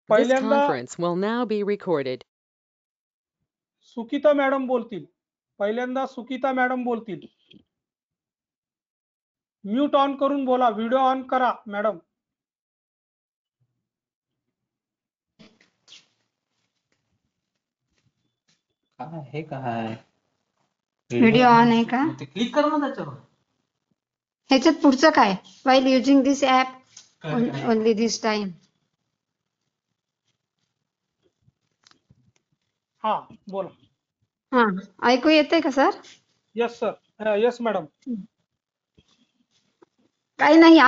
This पहिल्यांदा conference will now be recorded. Sukita madam बोलतील. पहिल्यांदा सुकिता मॅडम बोलतील. म्यूट ऑन करून बोला. व्हिडिओ ऑन करा मॅडम. हे काय व्हिडिओ ऑन आहे का? ते क्लिक कर ना त्याच्यावर. ह्याच्यात पुढचं काय? while using this app only this time. हा बोला. हा, ऐकू येतंय का sir? Yes sir. Yes madam. काही नाही,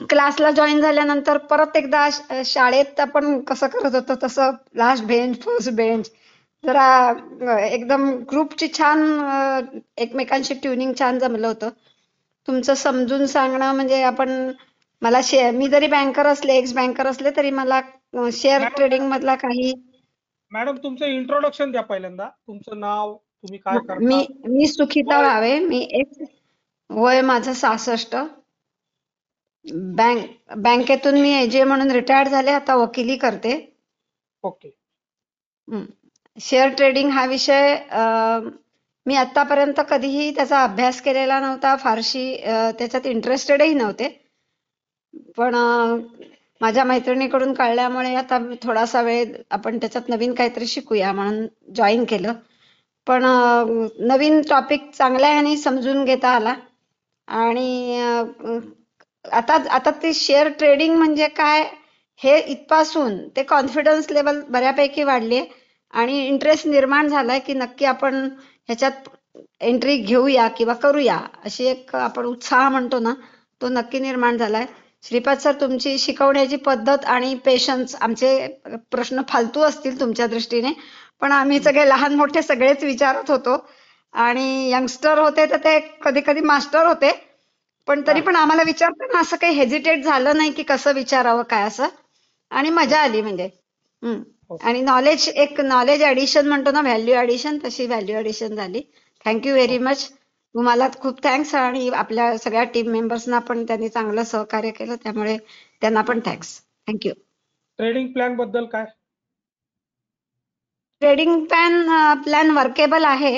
क्लासला जॉईन झाल्यानंतर परत एकदा शाळेत आपण कसं करत होतो तसं लास्ट बेंच फर्स्ट बेंच जरा एकदम ग्रुपची छान एकमेकांशी ट्युनिंग छान जमलं होतं. तुमचं समजून सांगणं म्हणजे मला मी जरी बँकर असले एक्स बँकर असले तरी मला शेअर ट्रेडिंग मधला काही. मॅडम तुमचं इंट्रोडक्शन द्या पहिल्यांदा. तुमचं नाव, तुम्ही काय करता. मी सुखिता भावे. मी वय माझं 66. बँकेतून मी एजे म्हणून रिटायर्ड झाले. आता वकिली करते. ओके. शेअर ट्रेडिंग हा विषय मी आतापर्यंत कधीही त्याचा अभ्यास केलेला नव्हता. फारशी त्याच्यात इंटरेस्टेडही नव्हते. पण माझ्या मैत्रिणीकडून कळल्यामुळे आता थोडासा वेळ आपण त्याच्यात नवीन काहीतरी शिकूया म्हणून जॉईन केलं. पण नवीन टॉपिक चांगल्या ह्याने समजून घेता आला. आणि आता ते शेअर ट्रेडिंग म्हणजे काय हे इथपासून ते कॉन्फिडन्स लेवल बऱ्यापैकी वाढली आणि इंटरेस्ट निर्माण झालाय की नक्की आपण ह्याच्यात एंट्री घेऊया किंवा करूया अशी एक आपण उत्साह म्हणतो ना, तो नक्की निर्माण झालाय. श्रीपाद सर, तुमची शिकवण्याची पद्धत आणि पेशन्स, आमचे प्रश्न फालतू असतील तुमच्या दृष्टीने पण आम्ही सगळे लहान मोठे सगळेच विचारत होतो आणि यंगस्टर होते तर ते कधी कधी मास्टर होते. पण तरी पण आम्हाला विचारताना असं काही हेजिटेट झालं नाही की कसं विचारावं काय असं. आणि मजा आली म्हणजे. आणि नॉलेज ऍडिशन म्हणतो ना, व्हॅल्यू ऍडिशन, तशी व्हॅल्यू ऍडिशन झाली. Thank you very much. तुम्हाला खूप थँक्स आणि आपल्या सगळ्या टीम मेंबर्सना पण त्यांनी चांगलं सहकार्य केलं त्यामुळे त्यांना पण थँक्स. थँक्यू. ट्रेडिंग प्लॅन बद्दल काय? ट्रेडिंग प्लॅन वर्केबल आहे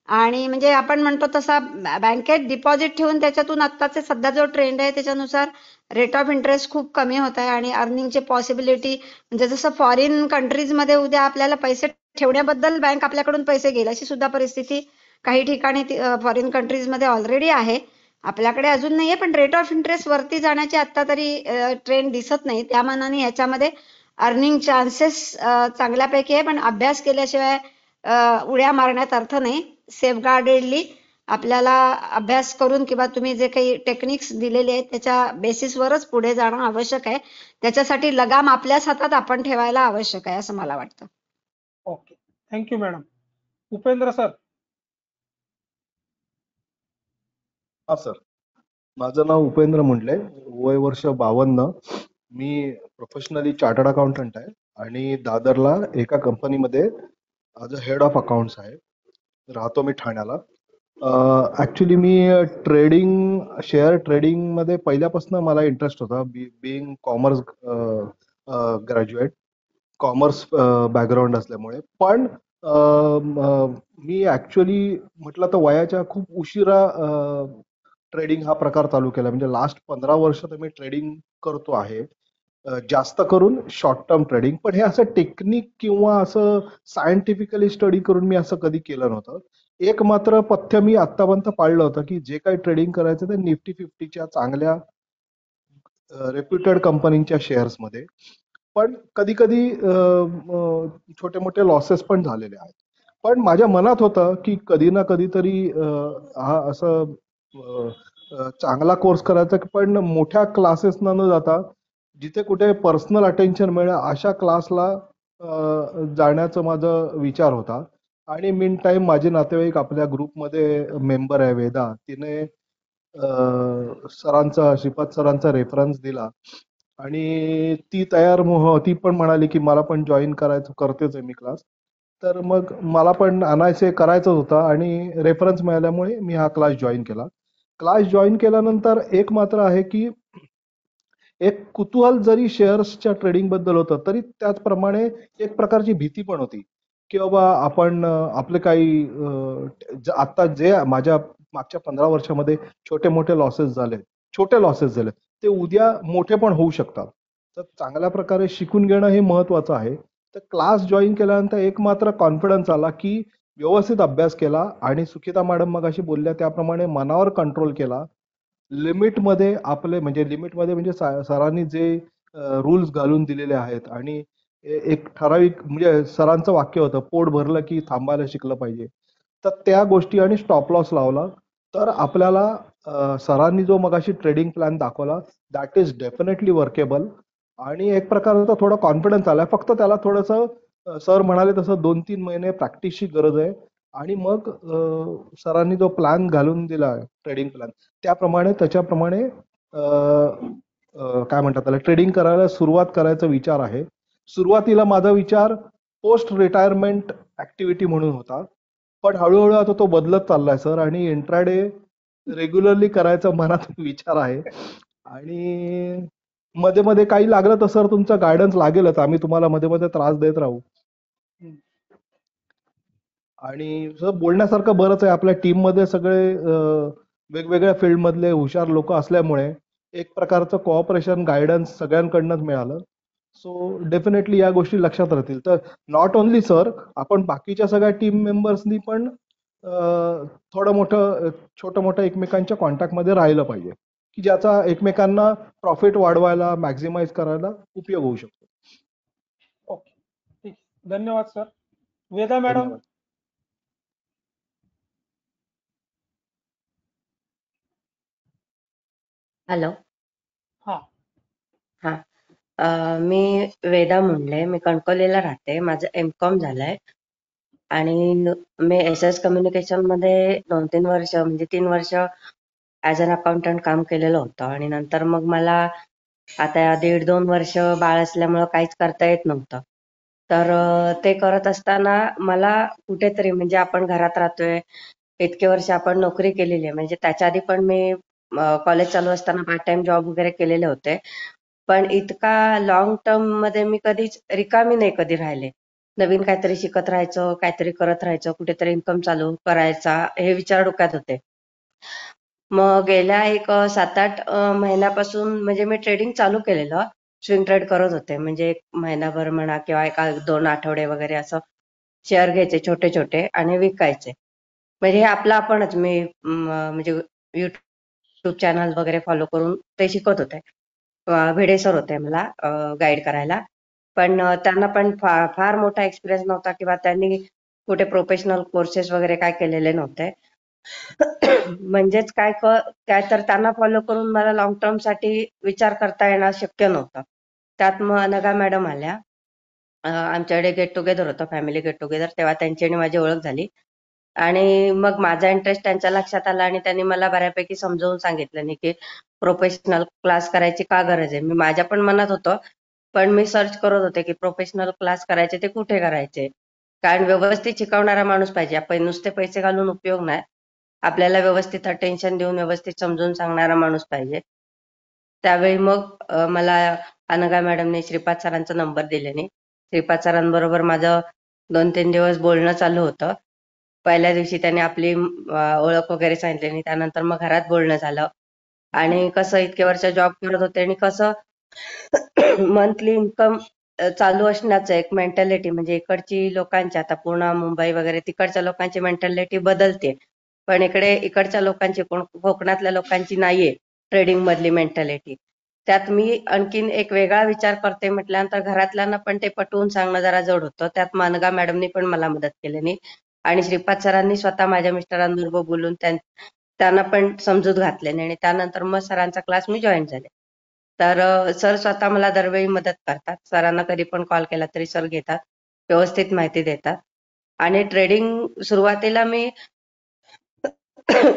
आणि म्हणजे आपण म्हणतो तसा बँकेत डिपॉझिट ठेवून त्याच्यातून आत्ताचे सध्या जो ट्रेंड आहे त्याच्यानुसार रेट ऑफ इंटरेस्ट खूप कमी होत आहे आणि अर्निंगची पॉसिबिलिटी म्हणजे जसं फॉरेन कंट्रीज मध्ये उद्या आपल्याला पैसे ठेवण्याबद्दल बँक आपल्याकडून पैसे घेईल अशी सुद्धा परिस्थिती काही ठिकाणी फॉरेन कंट्रीज मध्ये ऑलरेडी आहे. आपल्याकडे अजून नाहीये पण रेट ऑफ इंटरेस्ट वरती जाण्याची आता तरी ट्रेंड दिसत नाही. त्या मानाने ह्याच्यामध्ये अर्निंग चान्सेस चांगल्यापैकी आहे. पण अभ्यास केल्याशिवाय उड्या मारण्यात अर्थ नाही. सेफगार्डेडली आपल्याला अभ्यास करून किंवा तुम्ही जे काही टेक्निक्स दिलेले आहेत त्याच्या बेसिसवरच पुढे जाणं आवश्यक आहे. त्याच्यासाठी लगाम आपल्याच हातात आपण ठेवायला आवश्यक आहे असं मला वाटतं. Okay, thank you madam. Upendra sir. हा सर, माझं नाव उपेंद्र मुंडले, वय वर्ष 52. मी प्रोफेशनली चार्टर्ड अकाउंटंट आहे आणि दादरला एका कंपनीमध्ये as a head of accounts आहे. राहतो मी ठाण्याला. ऍक्च्युली मी शेअर ट्रेडिंग मध्ये पहिल्यापासून मला इंटरेस्ट होता. Being commerce graduate, commerce background असल्यामुळे. पण मी ऍक्च्युली म्हटलं तर वयाच्या खूप उशिरा ट्रेडिंग हा प्रकार चालू केला. म्हणजे लास्ट 15 वर्ष तर मी ट्रेडिंग करतो आहे, जास्त करून शॉर्ट टर्म ट्रेडिंग. पण हे असं टेक्निक किंवा असं सायंटिफिकली स्टडी करून मी असं कधी केलं नव्हतं. एक मात्र पथ्य मी आतापर्यंत पाळलं होतं की जे काही ट्रेडिंग करायचं ते निफ्टी 50च्या चांगल्या रेप्युटेड कंपनीच्या शेअर्समध्ये. पण कधी कधी छोटे मोठे लॉसेस पण झालेले आहेत. पण माझ्या मनात होतं की कधी ना कधीतरी हा असं चांगला कोर्स करायचा, पण मोठ्या क्लासेसना न जाता जिथे कुठे पर्सनल अटेन्शन मिळेल अशा क्लासला जाण्याचा माझा विचार होता. आणि मीन टाइम माझे नातेवाईक आपल्या ग्रुपमध्ये मेंबर आहे वेदा, तिने श्रीपाद सरांचा रेफरन्स दिला आणि ती पण म्हणाली की मला पण जॉईन करतेच आहे मी क्लास. तर मग मला पण करायचं होतं आणि रेफरन्स मिळाल्यामुळे मी हा क्लास जॉईन केला. क्लास जॉईन केल्यानंतर एक मात्र आहे की एक कुतूहल जरी शेअर्सच्या ट्रेडिंग बद्दल होतं तरी त्याचप्रमाणे एक प्रकारची भीती पण होती की बाबा आपण आपले काही आता जे माझ्या मागच्या 15 वर्षामध्ये छोटे लॉसेस झाले ते उद्या मोठे पण होऊ शकतात. तर चांगल्या प्रकारे शिकून घेणं हे महत्वाचं आहे. तर क्लास जॉईन केल्यानंतर एक मात्र कॉन्फिडन्स आला की व्यवस्थित अभ्यास केला आणि सुकिता मॅडम मगाशी बोलल्या त्याप्रमाणे मनावर कंट्रोल केला. लिमिटमध्ये म्हणजे सरांनी जे रूल्स घालून दिलेले आहेत आणि एक ठराविक म्हणजे सरांचं वाक्य होतं पोट भरलं की थांबायला शिकलं पाहिजे. तर त्या गोष्टी आणि स्टॉप लॉस लावला तर आपल्याला सरांनी जो मगाशी ट्रेडिंग प्लॅन दाखवला दॅट इज डेफिनेटली वर्केबल आणि एक प्रकारचा थोडा कॉन्फिडन्स आलाय. फक्त त्याला थोडंसं सर म्हणाले तसं 2-3 महिने प्रॅक्टिसची गरज आहे आणि मग सरांनी जो प्लॅन घालून दिला ट्रेडिंग प्लॅन त्याच्याप्रमाणे काय म्हणतात त्याला ट्रेडिंग करायला सुरुवात करायचा विचार आहे. सुरुवातीला माझा विचार पोस्ट रिटायरमेंट ऍक्टिव्हिटी म्हणून होता पण हळूहळू आता तो बदलत चाललाय सर आणि इंट्राडे रेग्युलरली करायचा मनात विचार आहे आणि मध्ये मध्ये काही लागलं तर सर तुमचा गायडन्स लागेलच. आम्ही तुम्हाला मध्ये मध्ये त्रास देत राहू. हम्म. आणि सर बोलण्यासारखं बरंच आहे. आपल्या टीम मध्ये सगळे वेगवेगळ्या फील्ड मधले हुशार लोक असल्यामुळे एक प्रकारचं कोऑपरेशन गायडन्स सगळ्यांकडनंच मिळालं. सो डेफिनेटली या गोष्टी लक्षात राहतील. तर नॉट ओन्ली सर आपण बाकीच्या सगळ्या टीम मेंबर्सनी पण थोडं मोठं छोटं मोठं एकमेकांच्या कॉन्टॅक्टमध्ये राहिलं पाहिजे की ज्याचा एकमेकांना प्रॉफिट वाढवायला मॅक्झिमाइज करायला उपयोग होऊ शकतो. ओके, ठीक. धन्यवाद सर. वेदा मॅडम. धन्यवाद. हॅलो. हा. हा. मी वेदा मुंडले. मी कणकवलीला राहते. माझं एम.कॉम झालंय आणि मी एस.एस कम्युनिकेशन मध्ये 2-3 वर्ष म्हणजे 3 वर्ष ऍज अन अकाउंटंट काम केलेलं होतं आणि नंतर मग मला आता 1.5-2 वर्ष बाळ असल्यामुळं काहीच करता येत नव्हतं. तर ते करत असताना मला कुठेतरी म्हणजे आपण घरात राहतोय, इतके वर्ष आपण नोकरी केलेली आहे. म्हणजे त्याच्या आधी पण मी कॉलेज चालू असताना पार्ट टाइम जॉब वगैरे केलेले होते. पण इतका लॉंग टर्म मध्ये मी कधीच रिकामी नाही कधी राहिले. नवीन काहीतरी शिकत राहायचं, काहीतरी करत राहायचं, कुठेतरी इन्कम चालू करायचा हे विचार डोक्यात होते. मग गेल्या एक 7-8 महिन्यापासून म्हणजे मी ट्रेडिंग चालू केलेलं. स्विंग ट्रेड करत होते. म्हणजे 1 महिनाभर म्हणा किंवा 1-2 आठवडे वगैरे असं शेअर घ्यायचे छोटे छोटे आणि विकायचे. म्हणजे हे आपलं आपणच मी म्हणजे युट्यूब चॅनल वगैरे फॉलो करून ते शिकत होते. भिडे सर होते मला गाईड करायला. पण त्यांना पण फार मोठा एक्सपिरियन्स नव्हता किंवा त्यांनी कुठे प्रोफेशनल कोर्सेस वगैरे काय केलेले नव्हते. म्हणजेच काय तर त्यांना फॉलो करून मला लॉंग टर्म साठी विचार करता येणं शक्य नव्हतं. त्यात मग अनघा मॅडम आल्या. आमच्याकडे गेट टुगेदर होतं, फॅमिली गेट टुगेदर. तेव्हा त्यांची आणि माझी ओळख झाली आणि मग माझा इंटरेस्ट त्यांच्या लक्षात आला आणि त्यांनी मला बऱ्यापैकी समजावून सांगितलं नाही की प्रोफेशनल क्लास करायची का गरज आहे. मी माझ्या पण मनात होतं पण मी सर्च करत होते की प्रोफेशनल क्लास करायचे ते कुठे करायचे. कारण व्यवस्थित शिकवणारा माणूस पाहिजे. आपण नुसते पैसे घालून उपयोग नाही. आपल्याला व्यवस्थित अटेन्शन देऊन व्यवस्थित समजून सांगणारा माणूस पाहिजे. त्यावेळी मग मला अनघा मॅडमने श्रीपाद सरांचा नंबर दिल्याने श्रीपाद सरांबरोबर माझं 2-3 दिवस बोलणं चालू होतं. पहिल्या दिवशी त्यांनी आपली ओळख वगैरे सांगितली आणि त्यानंतर मग घरात बोलणं झालं आणि कसं इतके वर्ष जॉब करत होते आणि कसं मंथली इन्कम चालू असण्याचं एक मेंटॅलिटी म्हणजे इकडची लोकांची आता पुणे मुंबई वगैरे तिकडच्या लोकांची मेंटॅलिटी बदलते पण इकडच्या लोकांची कोकणातल्या लोकांची नाहीये ट्रेडिंग मधली मेंटॅलिटी. त्यात मी आणखीन एक वेगळा विचार करते म्हटल्यानंतर घरातल्यांना पण ते पटवून सांगणं जरा जड होतं. त्यात मानगा मॅडमनी पण मला मदत केली आणि श्रीपाद सरांनी स्वतः माझ्या मिस्टरांबरोबर बोलून त्यांना पण समजूत घातल्याने आणि त्यानंतर मग सरांचा क्लास मी जॉईन झाले. तर सर स्वतः मला दरवेळी मदत करतात. सरांना कधी पण कॉल केला तरी सर घेतात, व्यवस्थित माहिती देतात. आणि ट्रेडिंग सुरुवातीला मी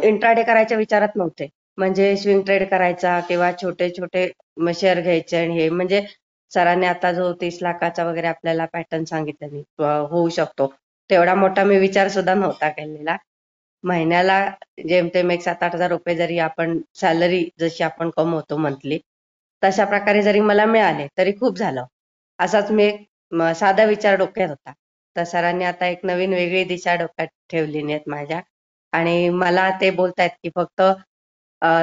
इंट्राडे करायच्या विचारात नव्हते. म्हणजे स्विंग ट्रेड करायचा किंवा छोटे छोटे शेअर घ्यायचे आणि हे म्हणजे सरांनी आता जो 30 लाखाचा वगैरे आपल्याला पॅटर्न सांगितल्याने होऊ शकतो तेवढा मोठा मी विचार सुद्धा नव्हता केलेला. महिन्याला जेमतेम 1-7-8 हजार रुपये जरी आपण सॅलरी जशी आपण कमवतो मंथली तशा प्रकारे जरी मला मिळाले तरी खूप झालं. असाच मी एक साधा विचार डोक्यात होता. तर सरांनी आता एक नवीन वेगळी दिशा डोक्यात ठेवलेली आहेत माझ्या आणि मला ते बोलतायत की फक्त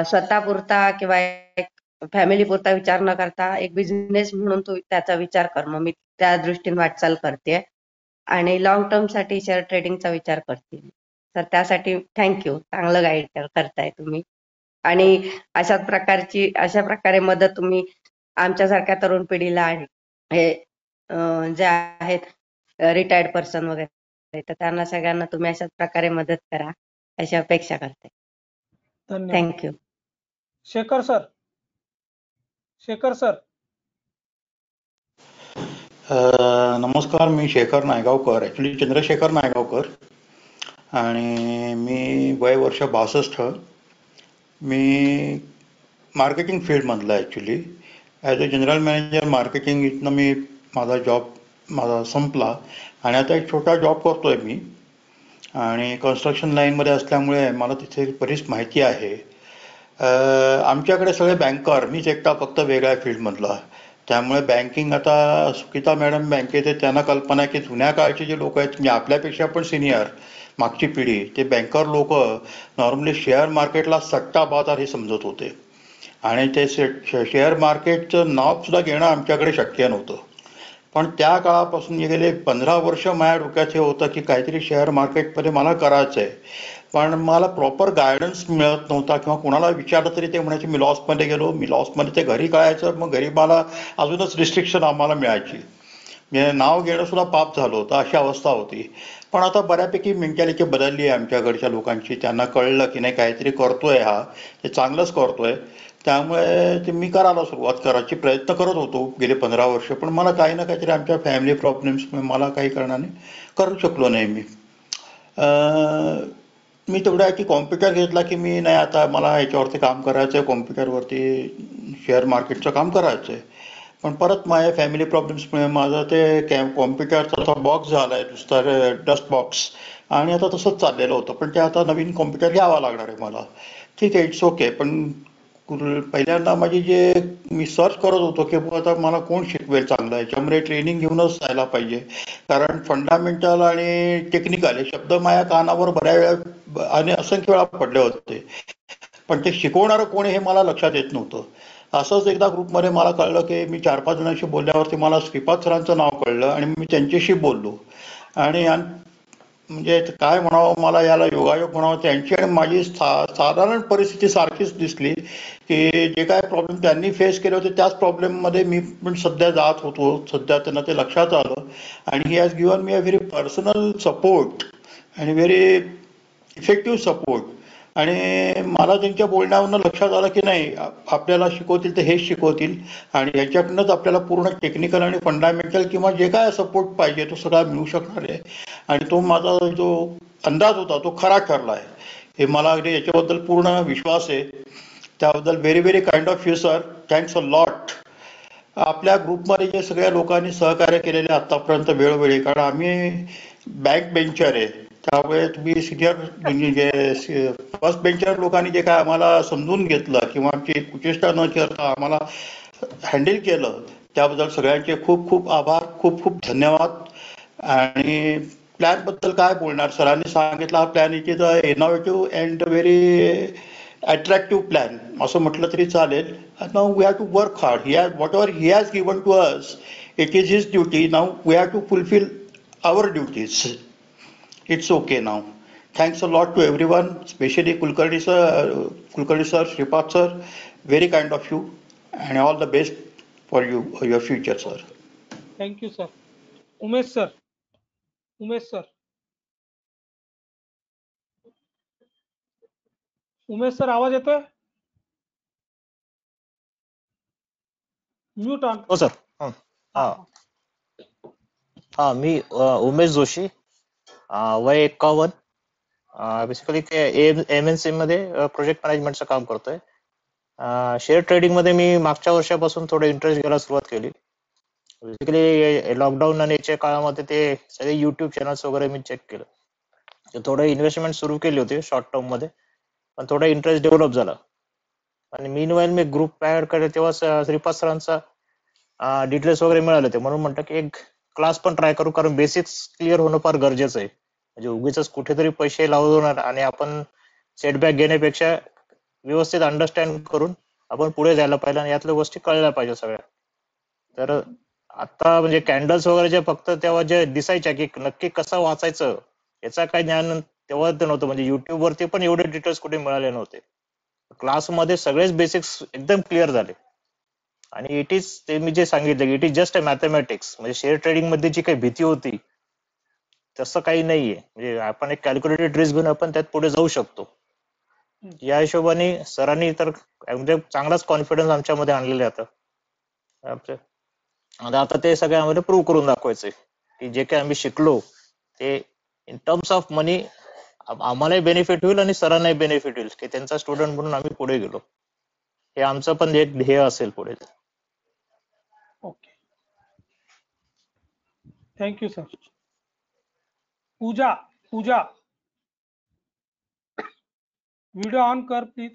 स्वतःपुरता किंवा एक फॅमिली पुरता विचार न करता एक बिझनेस म्हणून तू त्याचा विचार कर. मग मी त्या दृष्टीने वाटचाल करते आणि लॉंग टर्म साठी शेअर ट्रेडिंगचा विचार करते. तर त्यासाठी थँक्यू. चांगलं गाईड करताय तुम्ही आणि अशा प्रकारे मदत तुम्ही आमच्यासारख्या तरुण पिढीला आणि हे जे आहेत रिटायर्ड पर्सन वगैरे तर त्यांना सगळ्यांना तुम्ही अशाच प्रकारे मदत करा अशी अपेक्षा करते. धन्यवाद. Thank you. Shekhar sir. Shekhar sir. नमस्कार, मी शेखर नायगावकर, ॲक्च्युली चंद्रशेखर नायगावकर, आणि मी वय वर्ष 62. मी मार्केटिंग फील्डमधला actually as a general manager marketing इथनं मी माझा संपला आणि आता एक छोटा जॉब करतोय मी आणि कन्स्ट्रक्शन लाईनमध्ये असल्यामुळे मला तिथे बरीच माहिती आहे. आमच्याकडे सगळे बँकर, मीच एकटा फक्त वेगळ्या फील्डमधला, त्यामुळे बँकिंग आता सुकिता मॅडम बँकेत आहे, त्यांना कल्पना आहे की जुन्या काळचे जे लोक आहेत म्हणजे आपल्यापेक्षा पण सिनियर मागची पिढी, ते बँकर लोक नॉर्मली शेअर मार्केटला सट्टा बाजार हे समजत होते आणि ते शेअर मार्केटचं नाव सुद्धा घेणं आमच्याकडे शक्य नव्हतं. पण त्या काळापासून गेले 15 वर्ष माझ्या डोक्यात हे होतं की काहीतरी शेअर मार्केटमध्ये मला करायचं आहे, पण मला प्रॉपर गायडन्स मिळत नव्हता किंवा कोणाला विचारलं तरी ते म्हणायचे मी लॉसमध्ये गेलो, मी लॉसमध्ये, ते घरी कळायचं, मग घरी मला अजूनच रिस्ट्रिक्शन आम्हाला मिळायची, म्हणजे नाव घेणं सुद्धा पाप झालं होतं, अशी अवस्था होती. पण आता बऱ्यापैकी मेंटॅलिटी बदलली आहे आमच्याकडच्या लोकांची, त्यांना कळलं की नाही काहीतरी करतोय हा, ते चांगलंच करतोय, त्यामुळे ते मी करायला सुरुवात करायची प्रयत्न करत होतो गेले 15 वर्ष, पण मला काही ना काहीतरी आमच्या फॅमिली प्रॉब्लेम्समुळे मला काही कारणाने करू शकलो नाही मी तेवढं आहे की कॉम्प्युटर घेतला की मी नाही आता मला याच्यावरती काम करायचं आहे, कॉम्प्युटरवरती शेअर मार्केटचं काम करायचं आहे, पण परत माझ्या फॅमिली प्रॉब्लेम्समुळे माझं ते कॉम्प्युटरचा बॉक्स झाला आहे नुसता डस्ट बॉक्स, आणि आता तसंच चाललेलं होतं, पण ते आता नवीन कॉम्प्युटर घ्यावा लागणार आहे मला. ठीक आहे, इट्स ओके. पण पहिल्यांदा माझी जे मी सर्च करत होतो की आता मला कोण शिकवेल चांगलं, याच्यामध्ये ट्रेनिंग घेऊनच जायला पाहिजे, कारण फंडामेंटल आणि टेक्निकल हे शब्द माझ्या कानावर बऱ्या वेळा आणि असंख्य वेळा पडले होते, पण ते शिकवणारं कोण हे मला लक्षात येत नव्हतं. असंच एकदा ग्रुपमध्ये मला कळलं की मी 4-5 जणांशी बोलल्यावरती मला श्रीपाद सरांचं नाव कळलं आणि मी त्यांच्याशी बोललो आणि म्हणजे काय म्हणावं, मला याला योगायोग म्हणावं, त्यांची आणि माझी साधारण परिस्थिती सारखीच दिसली की जे काय प्रॉब्लेम त्यांनी फेस केले होते त्याच प्रॉब्लेममध्ये मी पण सध्या जात होतो. सध्या त्यांना ते लक्षात आलं आणि ही has given me a very personal support आणि व्हेरी इफेक्टिव्ह सपोर्ट, आणि मला त्यांच्या बोलण्यावरनं लक्षात आलं की नाही आपल्याला शिकवतील तर हेच शिकवतील आणि याच्याकडूनच आपल्याला पूर्ण टेक्निकल आणि फंडामेंटल किंवा जे काय सपोर्ट पाहिजे तो सगळा मिळू शकणार आहे, आणि तो माझा जो अंदाज होता तो खरा ठरला आहे, हे मला अगदी याच्याबद्दल पूर्ण विश्वास आहे. त्याबद्दल very very kind of you sir, thanks a lot. आपल्या ग्रुपमध्ये जे सगळ्या लोकांनी सहकार्य केलेले आतापर्यंत वेळोवेळी, कारण आम्ही बँक बेंचर आहे, त्यामुळे तुम्ही सिनियर फर्स्ट बेंचर लोकांनी जे काय आम्हाला समजून घेतलं किंवा आमची कुचेष्टा न करता आम्हाला हँडल केलं त्याबद्दल सगळ्यांचे खूप खूप आभार, खूप खूप धन्यवाद. आणि प्लॅन बद्दल काय बोलणार, सरांनी सांगितलं हा plan it is a innovative and very attractive plan असं म्हटलं तरी चालेल. Now we have to work hard, whatever he has given to us it is his duty, now we have to fulfil our duties. It's okay now. Thanks a lot to everyone, especially Kulkarni sir, Shripad sir, very kind of you, and all the best for you, your future, sir. Thank you sir. Umesh sir. Umesh sir. Umesh sir आवाज येतोय? Mute on. हो sir. हा मी उमेश जोशी, वय 51, basically MNC मध्ये project मॅनेजमेंटचं काम करतोय. Share trading मध्ये मी मागच्या वर्षापासून थोडं इंटरेस्ट घ्यायला सुरुवात केली. बेसिकली लॉकडाऊन आणि याच्या काळामध्ये ते सगळे युट्यूब चॅनल्स वगैरे मी चेक केलं, थोडं इन्व्हेस्टमेंट सुरू केली होती शॉर्ट टर्म मध्ये, पण थोडा इंटरेस्ट डेव्हलप झाला. आणि मीनवाईल मी ग्रुप ऍड केले तेव्हा श्रीपाद सरांचा डिटेल्स वगैरे मिळाले होते, म्हणून म्हणतात की एक क्लास पण ट्राय करू, कारण बेसिक्स क्लिअर होणं फार गरजेचं आहे. म्हणजे उगीच कुठेतरी पैसे लावणार आणि आपण सेटबॅक घेण्यापेक्षा व्यवस्थित अंडरस्टँड करून आपण पुढे जायला पाहिजे आणि यातल्या गोष्टी कळल्या पाहिजे सगळ्या. तर आता म्हणजे कॅन्डल्स वगैरे जे फक्त तेव्हा जे दिसायच्या की नक्की कसं वाचायचं याचा काही ज्ञान तेव्हा ते नव्हतं. म्हणजे युट्यूब वरती पण एवढे डिटेल्स कुठे मिळाले नव्हते. क्लासमध्ये सगळेच बेसिक्स एकदम क्लिअर झाले. आणि इट इज ते मी जे सांगितलं की it is just a mathematics. म्हणजे शेअर ट्रेडिंग मध्ये जी काही भीती होती तसं काही नाहीये. म्हणजे आपण एक कॅल्क्युलेटेड रिस्क घेऊन आपण त्यात पुढे जाऊ शकतो. या हिशोबाने सरांनी तर म्हणजे चांगलाच कॉन्फिडन्स आमच्यामध्ये आणलेला आहे आता ते सगळ्यामध्ये प्रूव्ह करून दाखवायचंय की जे काही आम्ही शिकलो ते इन टर्म्स ऑफ मनी आम्हालाही बेनिफिट होईल आणि सरांनाही बेनिफिट होईल की त्यांचा स्टुडंट म्हणून आम्ही पुढे गेलो. हे आमचं पण एक ध्येय असेल पुढे. Okay, thank you sir. Pooja, Pooja video on कर प्लीज.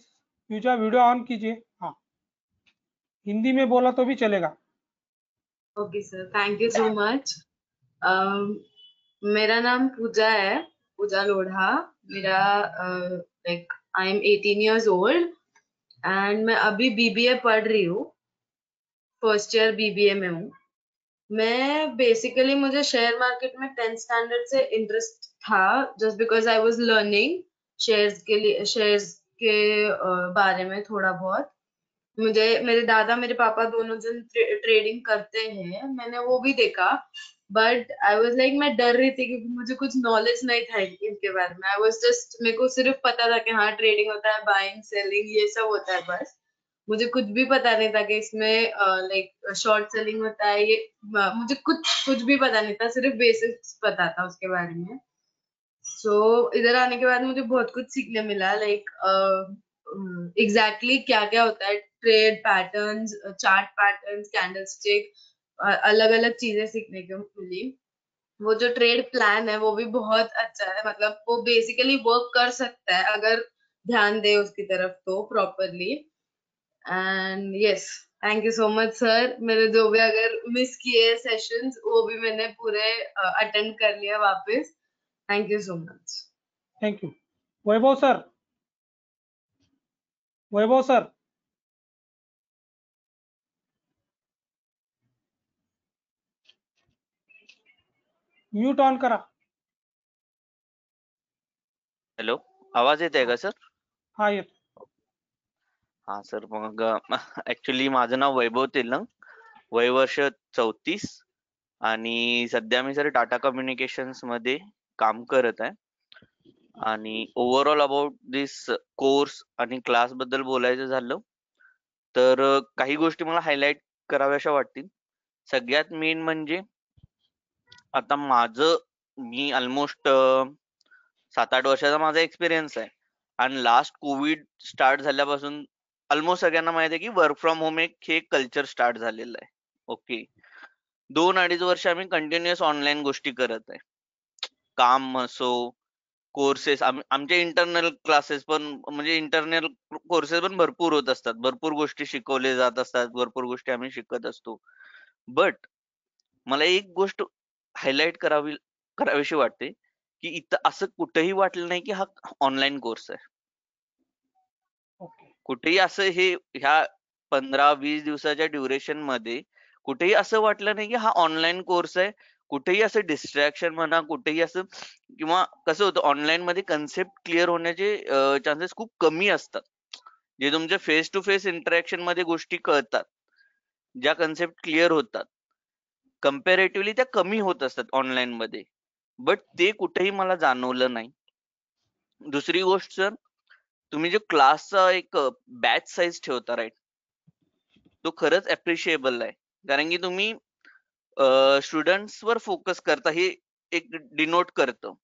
पूजा वीडियो ऑन कीजिए. हाँ, हिंदी में बोला तो भी चलेगा. Okay sir, thank you so much. मेरा नाम पूजा है, पूजा लोढ़ा. मेरा like I am 18 years old and मैं अभी बीबीए पढ़ रही हूँ. फर्स्ट ईयर बीबीए में हूँ. मैं बेसिकली मुझे शेयर मार्केट में 10th स्टैंडर्ड से इंटरेस्ट था, just because I was learning shares के बारे में थोड़ा बहुत. मुझे मेरे दादा मेरे पापा दोनों जन ट्रेडिंग करते हैं, मैंने वो भी देखा. बट आई वाज लाइक मैं डर रही थी क्योंकि मुझे कुछ नॉलेज नहीं था इनके बारे में. आई वाज जस्ट मेरे को सिर्फ पता था कि हाँ ट्रेडिंग होता है, बाइंग सेलिंग ये सब होता है, बस. मुझे कुछ भी पता नहीं था कि इसमें लाइक शॉर्ट सेलिंग होता है. ये मुझे कुछ भी पता नहीं था, सिर्फ बेसिक्स पता था उसके बारे में. सो इधर आने के बाद मुझे बहुत कुछ सीखने मिला, लाइक एग्जैक्टली क्या क्या होता है, trade patterns, chart patterns, candlestick, अलग अलग चीजें सीखने को मिली. वो जो ट्रेड प्लान है वो भी बहुत अच्छा है, मतलब वो बेसिकली वर्क कर सकता है अगर ध्यान दे उसकी तरफ तो properly. End yes, thank you so much sir. मेरे जो भी अगर मिस किए सेशंस वो भी मैंने पूरे अटेंड कर लिया वापस. Thank you so much. Thank you. Vaibhav sir, Vaibhav sir. Mute on करा. हॅलो, आवाज येत आहे का सर? हा, येतो. हा सर, मग ऍक्च्युली माझं नाव वैभव तेलंग, वय वर्ष 34 आणि सध्या मी सर टाटा कम्युनिकेशन्स मध्ये काम करत आहे. आणि ओव्हरऑल अबाउट दिस कोर्स आणि क्लास बद्दल बोलायचं झालं तर काही गोष्टी मला हायलाइट कराव्याशा वाटतील. सगळ्यात मेन म्हणजे आता मी ऑलमोस्ट 7-8 वर्षाचा माझा एक्सपिरियन्स आहे आणि लास्ट कोविड स्टार्ट झाल्यापासून ऑलमोस्ट सगळ्यांना माहिती आहे की वर्क फ्रॉम होम हे कल्चर स्टार्ट झालेलं आहे. ओके, 2-2.5 वर्ष आम्ही कंटिन्युअस ऑनलाईन गोष्टी करत आहे. काम असो, कोर्सेस, आमचे इंटरनल क्लासेस पण म्हणजे इंटरनल कोर्सेस पण भरपूर होत असतात, भरपूर गोष्टी शिकवले जात असतात, भरपूर गोष्टी आम्ही शिकत असतो. बट मला एक गोष्ट हायलाइट करावीशी वाटते की इथं असं कुठेही वाटलं नाही की हा ऑनलाईन कोर्स आहे. ओके, कुठेही असं ह्या 15-20 दिवसाच्या ड्युरेशन मध्ये कुठेही असं वाटलं नाही की हा ऑनलाईन कोर्स आहे. कुठेही असं डिस्ट्रॅक्शन म्हणा, कुठेही असं, किंवा कसं होतं ऑनलाईन मध्ये कन्सेप्ट क्लिअर होण्याचे चान्सेस खूप कमी असतात. जे तुमच्या फेस टू फेस इंटरॅक्शन मध्ये गोष्टी कळतात, ज्या कन्सेप्ट क्लिअर होतात, कम्पॅरेटिव्हली त्या कमी होत असतात ऑनलाईन मध्ये. बट ते कुठेही मला जाणवलं नाही. दुसरी गोष्ट सर, तुम्ही जो क्लासचा एक बॅच साईज ठेवता राईट, तो खरंच अप्रिशिएबल आहे. कारण की तुम्ही स्टुडंट्स वर फोकस करता, हे एक डिनोट करतं.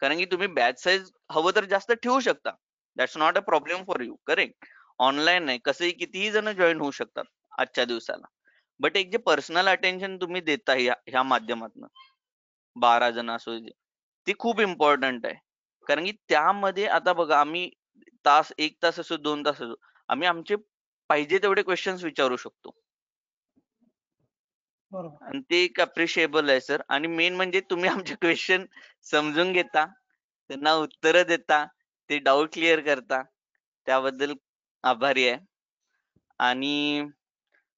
कारण की तुम्ही बॅच साईज हवं तर जास्त ठेवू शकता, that's not a problem for you, correct. Online आहे, कसंही कितीही जण जॉईन होऊ शकतात आजच्या दिवसाला. बट एक जे पर्सनल अटेन्शन तुम्ही देता ह्या माध्यमातून, 12 जण असो, ते खूप इम्पॉर्टंट आहे. कारण की त्यामध्ये आता बघा, आम्ही 1 तास असो 2 तास असो, आम्ही आमचे पाहिजे तेवढे क्वेश्चन्स विचारू शकतो बरोबर. आणि ते एक अप्रिशिएबल आहे सर. आणि मेन म्हणजे तुम्ही आमचे क्वेश्चन समजून घेता, त्यांना उत्तरं देता, ते डाऊट क्लिअर करता, त्याबद्दल आभारी आहे. आणि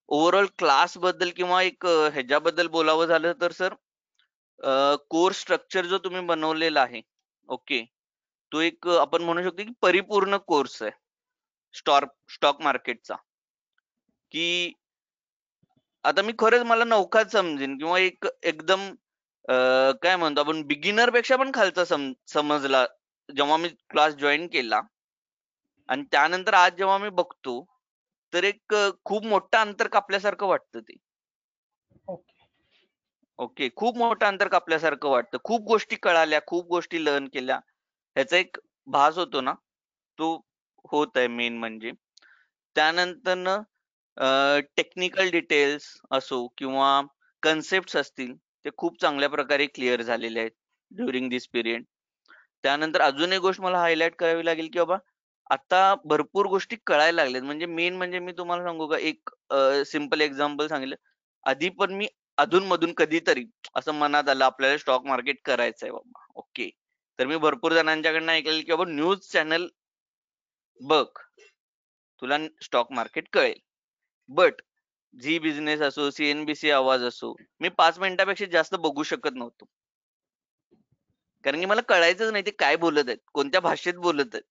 ओव्हरऑल क्लास बद्दल किंवा एक ह्याच्याबद्दल बोलावं झालं तर सर, कोर्स स्ट्रक्चर जो तुम्ही बनवलेला आहे, ओके, तो एक आपण म्हणू शकतो की परिपूर्ण कोर्स आहे स्टॉक मार्केटचा. की आता मी खरंच मला नौकाच समजेन किंवा एक एकदम काय म्हणतो आपण बिगिनर पेक्षा पण खालचा समजला जेव्हा मी क्लास जॉईन केला. आणि त्यानंतर आज जेव्हा मी बघतो तर एक खूप मोठं अंतर कापल्यासारखं वाटतं ते. ओके. ओके, खूप मोठं अंतर कापल्यासारखं वाटतं. खूप गोष्टी कळाल्या, खूप गोष्टी लर्न केल्या. ह्याचा एक भास होतो ना, तो होत आहे मेन म्हणजे. त्यानंतरनं टेक्निकल डिटेल्स असो किंवा कन्सेप्ट असतील, ते खूप चांगल्या प्रकारे क्लिअर झालेले आहेत ड्युरिंग दिस पिरियड. त्यानंतर अजून एक गोष्ट मला हायलाइट करावी लागेल की बाबा आता भरपूर गोष्टी कळायला लागल्यात. म्हणजे मेन म्हणजे मी तुम्हाला सांगू का, एक सिंपल एक्झाम्पल सांगितलं. आधी पण मी अधून-मधून कधीतरी असं मनात आलं आपल्याला स्टॉक मार्केट करायचंय बाबा. ओके. तर मी भरपूर जणांच्याकडनं ऐकलेलं की बाबा न्यूज चॅनल बघ, तुला स्टॉक मार्केट कळेल. बट झी बिझनेस असो, CNBC आवाज असो, मी 5 मिनिटापेक्षा जास्त बघू शकत नव्हतो. कारण की मला कळायचंच नाही ते काय बोलत आहेत, कोणत्या भाषेत बोलत आहेत.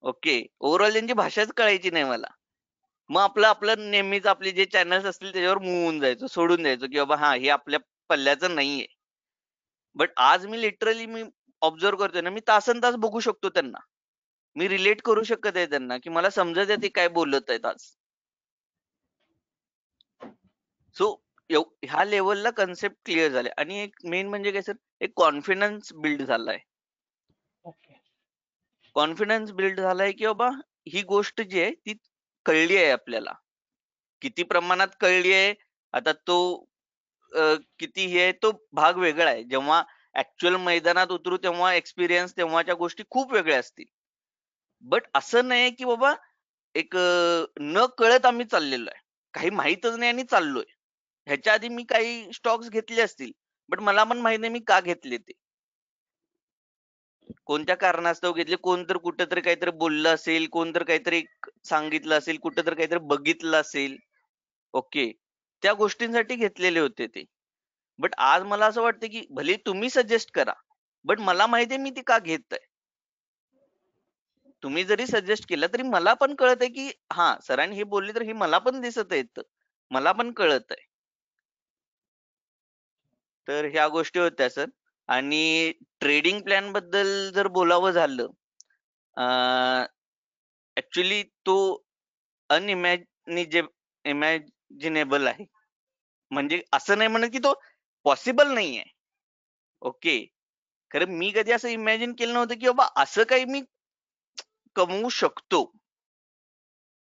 ओके. ओव्हरऑल त्यांची भाषाच कळायची नाही मला. मग आपलं नेहमीच आपले जे चॅनल्स असतील त्याच्यावर मूव्ह होऊन जायचो, सोडून द्यायचो की बाबा हा हे आपल्या पल्ल्याचं नाहीये. बट आज मी लिटरली ऑब्झर्व्ह करतोय ना, मी तासनतास बघू शकतो त्यांना. मी रिलेट करू शकत आहे त्यांना की मला समजत आहे ते काय बोलत आहेत आज. सो ह्या लेवलला कन्सेप्ट क्लिअर झाले. आणि एक मेन म्हणजे काय सर, एक कॉन्फिडन्स बिल्ड झालाय. ओके. कॉन्फिडन्स बिल्ड झालाय की बाबा ही गोष्ट जी आहे ती कळली आहे आपल्याला. किती प्रमाणात कळली आहे आता तो किती हे आहे तो भाग वेगळा आहे. जेव्हा ऍक्च्युअल मैदानात उतरू तेव्हा एक्सपिरियन्स तेव्हाच्या गोष्टी खूप वेगळ्या असतील. बट असं नाही की बाबा एक न कळत आम्ही चाललेलो आहे. काही माहीतच नाही आणि चाललोय. ह्याच्या आधी मी काही स्टॉक्स घेतले असतील, बट मला पण माहित नाही मी का घेतले ते. कोणत्या कारणास्तव घेतले, कोणतर कुठेतरी काहीतरी बोललं असेल, कोणतर काहीतरी सांगितलं असेल, कुठेतरी काहीतरी बघितलं असेल. ओके. त्या गोष्टींसाठी घेतलेले होते ते. बट आज मला असं वाटतं की भले तुम्ही सजेस्ट करा, बट मला माहिती आहे मी ते का घेत आहे. तुम्ही जरी सजेस्ट केलं तरी मला पण कळत आहे की हा सरांनी हे बोलले तर हे मला पण दिसत आहे, मला पण कळत आहे. तर ह्या गोष्टी होत्या सर. आणि ट्रेडिंग प्लॅन बद्दल जर बोलावं झालं, ऍक्च्युली तो इमॅजिनेबल आहे. म्हणजे असं नाही म्हणत की तो पॉसिबल नाहीये. ओके. खरं मी कधी असं इमॅजिन केलं नव्हतं की बाबा असं काही मी कमवू शकतो.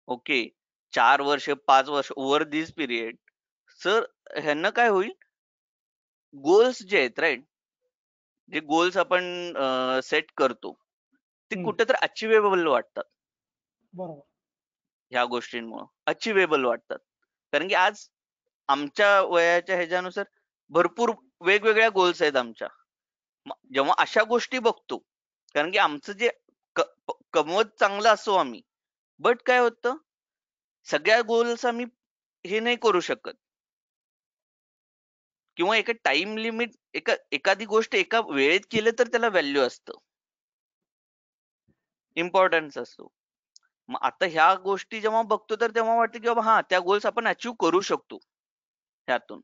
ओके. 4 वर्ष, 5 वर्ष ओव्हर दिस पिरियड. सर ह्यांना काय होईल, गोल्स जे आहेत राईट, जे गोल्स आपण सेट करतो, ते कुठेतरी अचिव्हेबल वाटतात. बरोबर. ह्या गोष्टींमुळे अचिव्हेबल वाटतात. कारण की आज आमच्या वयाच्या ह्याच्यानुसार भरपूर वेगवेगळ्या गोल्स आहेत आमच्या. जेव्हा अशा गोष्टी बघतो, कारण की आमचं जे कमवत चांगलं असो आम्ही, बट काय होतं सगळ्या गोल्स आम्ही हे नाही करू शकत किंवा एका टाइम लिमिट एखादी गोष्ट एका वेळेत केलं तर त्याला व्हॅल्यू असतं, इम्पॉर्टन्स असतो. मग आता ह्या गोष्टी जेव्हा बघतो तर तेव्हा वाटतं की बाबा हा त्या गोल्स आपण अचीव्ह करू शकतो ह्यातून.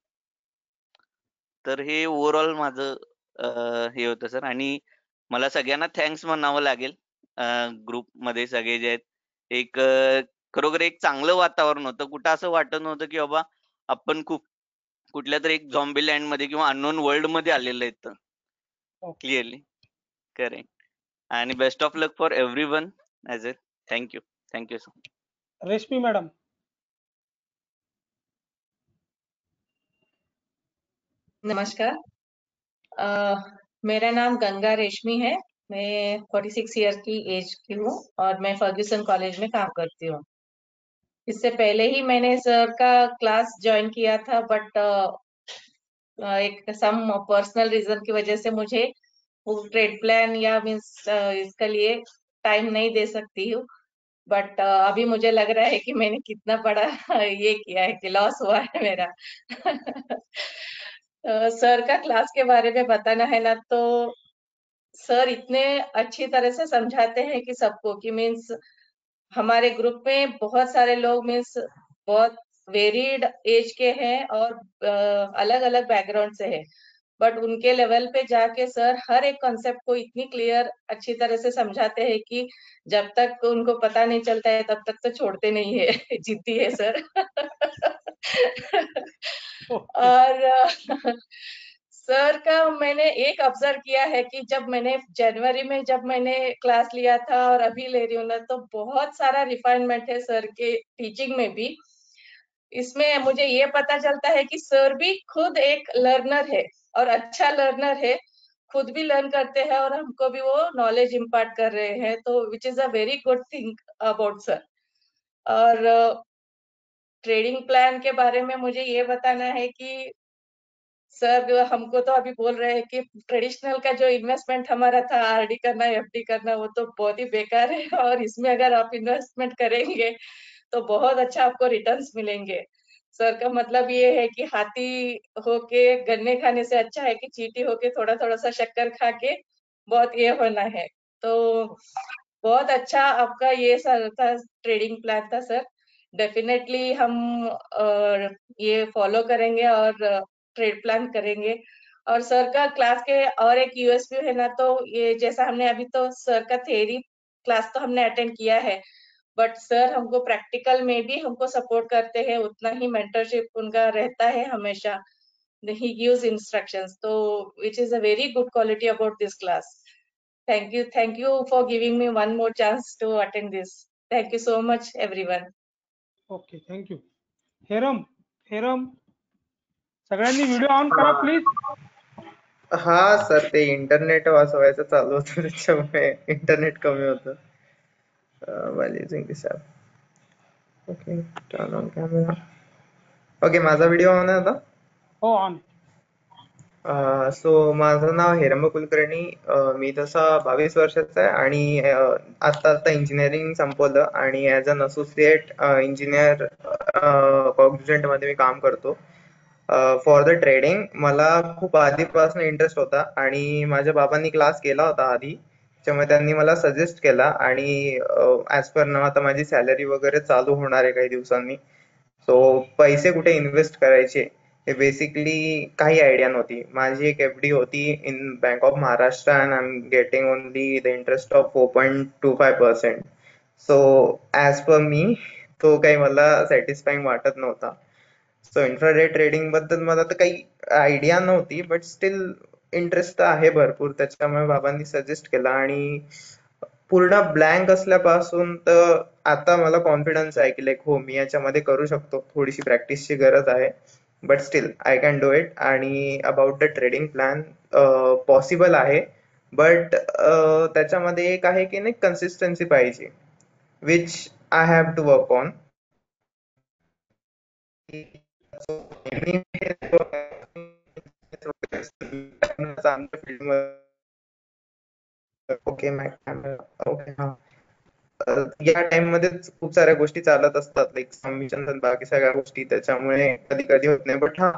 तर हे ओव्हरऑल माझं हे होतं सर. आणि मला सगळ्यांना थँक्स म्हणावं लागेल. ग्रुप मध्ये सगळे जे आहेत, एक खरोखर एक चांगलं वातावरण होतं. कुठं असं वाटत नव्हतं की बाबा आपण कुठल्या तरी एक झॉम्बी लँड मध्ये किंवा अननोन वर्ल्ड मध्ये आलेलं आहेत. Clearly correct. आणि best of luck for everyone as a. Thank you. Thank you sir. Reshmi madam. नमस्कार, मेरा नाम गंगा रेशमी है मैं 46 ईयर की एज की हूँ और मैं फर्ग्यूसन कॉलेज में काम करती हूँ। इससे पहले ही मैंने सर का क्लास ज्वाइन किया था, बट एक सम पर्सनल रीजन की वजह से मुझे वो ट्रेड प्लान या मीन्स इसके लिए टाइम नहीं दे सकती हूँ। बट अभी मुझे लग रहा है कि मैंने कितना बड़ा ये किया है कि लॉस हुआ है मेरा। सर का क्लास के बारे में बताना है ना, तो सर इतने अच्छी तरह से समझाते हैं कि सबको, कि मीन्स हमारे ग्रुप में बहुत सारे लोग मीन्स बहुत वेरिड एज के हैं और अलग अलग बैकग्राउंड से हैं, बट उनके लेवल पे जाके सर हर एक कॉन्सेप्ट को इतनी क्लियर अच्छी तरह से समझाते हैं कि जब तक उनको पता नहीं चलता है तब तक तो छोड़ते नहीं है। जिद्दी है सर। ओके और सर का मैंने एक ऑब्जर्व किया है कि जब मैंने जनवरी में जब मैंने क्लास लिया था और अभी ले रही हूँ ना, तो बहुत सारा रिफाइनमेंट है सर के टीचिंग में भी। इसमें मुझे ये पता चलता है कि सर भी खुद एक लर्नर है और अच्छा लर्नर है, खुद भी लर्न करते हैं और हमको भी वो नॉलेज इम्पार्ट कर रहे हैं, तो which is a very good thing about sir. और ट्रेडिंग प्लान के बारे में मुझे ये बताना है कि सर हमको तो अभी बोल रहे हैं कि ट्रेडिशनल का जो इन्वेस्टमेंट हमारा था आरडी करना एफडी करना, वो तो बहुत ही बेकार है, और इसमें अगर आप इन्वेस्टमेंट करेंगे तो बहुत अच्छा आपको रिटर्न्स मिलेंगे। सर का मतलब ये है कि हाथी होके गन्ने खाने से अच्छा है कि चींटी होके थोड़ा थोड़ा सा शक्कर खा के बहुत ये होना है। तो बहुत अच्छा आपका ये सर था, ट्रेडिंग प्लान था सर। डेफिनेटली हम ये फॉलो करेंगे और ट्रेड प्लान करेंगे। और सर का क्लास के और एक यूएसपी है ना, तो ये जैसा हमने अभी तो सर का थ्योरी क्लास तो हमने अटेंड किया है, बट सर हमको प्रैक्टिकल में भी हमको सपोर्ट करते हैं, उतना ही मेंटरशिप उनका रहता है हमेशा। ही गिव्स इंस्ट्रक्शंस, तो which is a very good quality about this class. Thank you for giving me one more chance to attend this. Thank you so much, everyone. Okay thank you. हेरम हेरम सगळ्यांनी video on करा please. हा sir, ते internet वाचवायचं चालू होतं त्याच्यामुळे इंटरनेट कमी होतं. while using this app. Okay, turn on camera. Okay, माझा व्हिडिओ ऑन आहे आता. हो ऑन. सो माझं नाव हेरंब कुलकर्णी. मी तसा 22 वर्षाचा आहे आणि आता इंजिनिअरिंग संपवलं आणि as an associate engineer Cognizant मध्ये मी काम करतो. फॉर द ट्रेडिंग मला खूप आधीपासून इंटरेस्ट होता आणि माझ्या बाबांनी क्लास केला होता आधी, त्यामुळे त्यांनी मला सजेस्ट केला आणि ऍज पर नाव आता माझी सॅलरी वगैरे चालू होणार आहे काही दिवसांनी. सो पैसे कुठे इन्व्हेस्ट करायचे हे बेसिकली काही आयडिया नव्हती. माझी एक एफडी होती in Bank of Maharashtra and I am getting only the interest of 4.25%. So as per मी तो काही मला सॅटिस्फाईंग वाटत नव्हता. सो इंट्राडे ट्रेडिंग बद्दल मला तर काही आयडिया नव्हती, बट स्टील इंटरेस्ट आहे भरपूर, त्याच्यामुळे बाबांनी सजेस्ट केला आणि पूर्ण ब्लँक असल्यापासून तर आता मला कॉन्फिडन्स आहे की लाईक हो मी याच्यामध्ये करू शकतो. थोडीशी प्रॅक्टिसची गरज आहे, but still I can do it. आणि about the trading plan possible आहे, बट त्याच्यामध्ये एक आहे की नाही कन्सिस्टन्सी पाहिजे, which I have to work on. Okay okay हा. या टाइम मध्ये खूप साऱ्या गोष्टी चालत असतात, लाईक सबमिशन बाकी सगळ्या गोष्टी, त्याच्यामुळे कधी कधी होत नाही, बट हा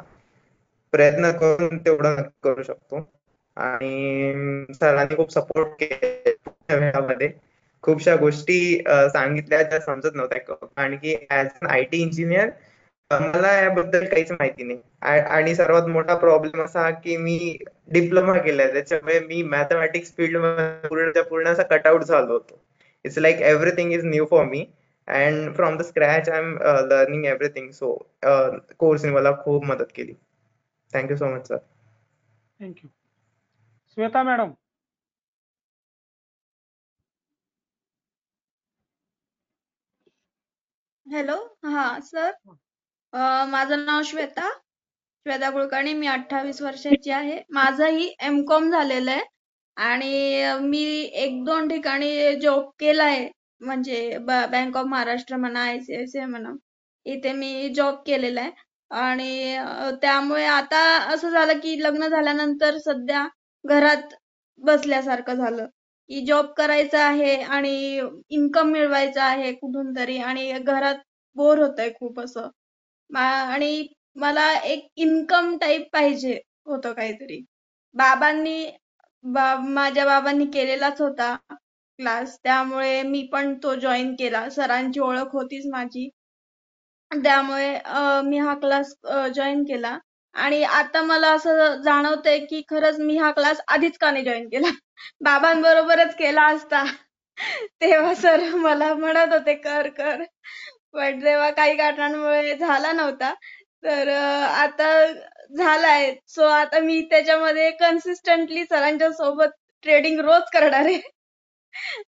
प्रयत्न करून तेवढं नक्की करू शकतो. आणि सरांनी खूप सपोर्ट केला वेळामध्ये, खूपशा गोष्टी सांगितल्या ज्या समजत नव्हत्या, कारण की ऍज अन आयटी इंजिनियर मला याबद्दल काहीच माहिती नाही. आणि सर्वात मोठा प्रॉब्लेम असा की मी डिप्लोमा केलाय, त्याच्यामुळे मी मॅथमॅटिक्स फील्ड मध्ये पूर्ण असा कटआउट झालो होतो. It's like everything is new for me and from the scratch I am learning everything. So कोर्सने मला खूप मदत केली. Thank you so much sir. Thank you. Shweta madam. Hello. हा सर, माझं नाव श्वेता कुलकर्णी. मी 28 वर्षाची आहे. माझंही एमकॉम झालेलं आहे आणि मी 1-2 ठिकाणी जॉब केलाय. म्हणजे बँक ऑफ महाराष्ट्र म्हणा, ICICI म्हणा. इथे मी जॉब केलेला आहे. आणि त्यामुळे आता असं झालं की लग्न झाल्यानंतर सध्या घरात बसल्यासारखं झालं, की जॉब करायचा आहे आणि इन्कम मिळवायचा आहे कुठून तरी आणि घरात बोर होतंय खूप असं. आणि मला एक इन्कम टाइप पाहिजे होतं काहीतरी. माझ्या बाबांनी केलेलाच होता क्लास, त्यामुळे मी पण तो जॉईन केला. सरांची ओळख होतीच माझी. त्यामुळे मी हा क्लास जॉईन केला आणि आता मला असं जाणवतंय की खरंच मी हा क्लास आधीच का नाही जॉईन केला. बाबांबरोबरच केला असता. तेव्हा सर मला म्हणत होते कर कर, पण तेव्हा काही कारणांमुळे झाला नव्हता. तर आता झालाय. सो आता मी त्याच्यामध्ये कन्सिस्टंटली सरांच्या सोबत ट्रेडिंग रोज करणार आहे.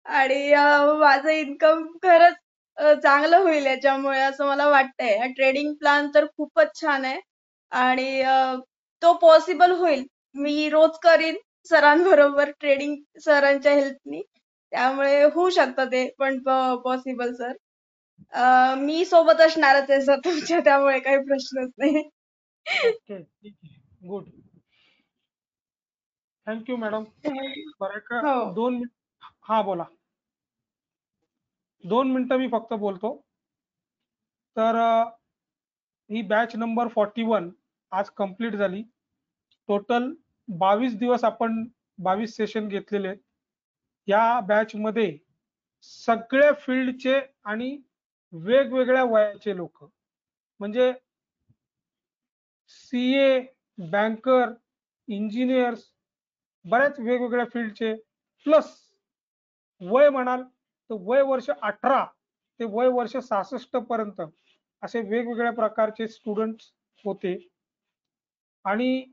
आणि माझं इन्कम खरंच चांगलं होईल याच्यामुळे असं मला वाटतंय. ट्रेडिंग प्लॅन तर खूपच छान आहे आणि तो पॉसिबल होईल. मी रोज करीन सरांबरोबर ट्रेडिंग सरांच्या हेल्पनी. त्यामुळे होऊ शकतं ते पण पॉसिबल सर. मी सोबत असणारच आहे सर तुमच्या, त्यामुळे काही प्रश्नच नाही. ओके, ठीक आहे, गुड. Thank you madam. बरं का, हो. 2 मिनिट. हा बोला. 2 मिनिटं मी फक्त बोलतो. तर ही बॅच नंबर 41 आज कंप्लीट झाली. टोटल 22 दिवस आपण 22 सेशन घेतलेले आहेत. या बॅच मध्ये सगळ्या फील्डचे आणि वेगवेगळ्या वयाचे लोक, म्हणजे CA, बँकर, इंजिनियर्स, बऱ्याच वेगवेगळ्या फील्डचे, प्लस वय म्हणाल तर वय वर्ष 18 ते वय वर्ष 66 पर्यंत असे वेगवेगळ्या प्रकारचे स्टुडंट्स होते. आणि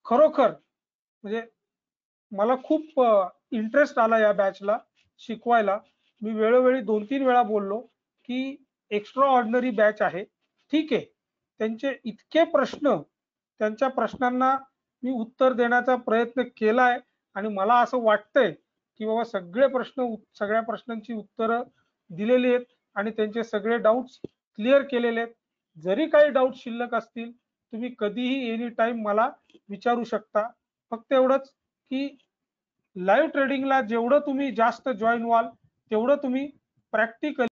खरोखर म्हणजे मला खूप इंटरेस्ट आला या बॅचला शिकवायला. मी वेळोवेळी 2-3 वेळा बोललो की एक्स्ट्रा ऑर्डिनरी बॅच आहे. ठीक आहे, त्यांचे इतके प्रश्न, त्यांच्या प्रश्नांना मी उत्तर देण्याचा प्रयत्न केलाय आणि मला असं वाटतंय की बाबा सगळ्या प्रश्नांची उत्तरं दिलेली आहेत आणि त्यांचे सगळे डाऊट्स क्लिअर केलेले आहेत. जरी काही डाऊट शिल्लक असतील तुम्ही कधीही एनी टाइम मला विचारू शकता. फक्त एवढंच की लाईव्ह ट्रेडिंगला जेवढं तुम्ही जास्त जॉईन व्हाल तेवढं तुम्ही प्रॅक्टिकली